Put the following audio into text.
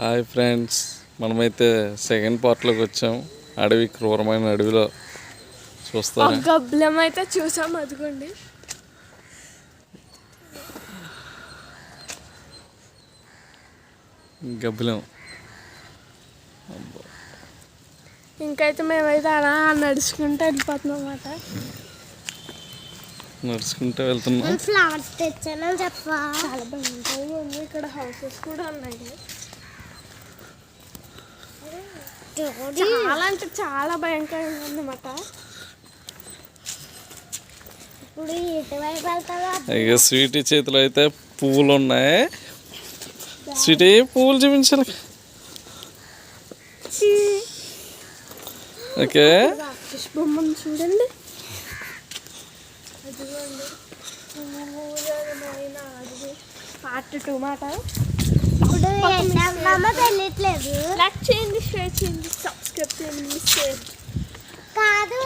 Hi friends, మనమైతే second పార్ట్లోకి వచ్చాం. క్రూరమైన అడవిలో చూస్తాం. గబ్బలం అయితే చూసాం, అదిగోండి. గబ్బలం ఇంకైతే మేమైతే అలా నడుచుకుంటూ వెళ్ళిపోతున్నాం అన్నమాట. నడుచుకుంటూ వెళ్తున్నాం. ఫ్లవర్స్ తెచ్చాను చెప్పా. చాలా భయంకరంగా ఉంది. ఇక్కడ హౌసెస్ కూడా ఉన్నాయి. చాలా అంటే చాలా భయంకరంగా ఉందన్నమాట. ఇప్పుడు ఎటువైపు వెళ్తావా? ఇక స్వీటీ చేతిలో అయితే పువ్వులు ఉన్నాయి. స్వీటీ పువ్వులు చూపించాలి. ఓకే, ఫిష్ బొమ్మను చూడండి. పార్ట్ 2 మాట. ఇప్పుడు తెలియట్లేదు. లైక్ చేయండి, షేర్ చేయండి, సబ్స్క్రైబ్ చేయండి. మిస్ చేయండి కాదు.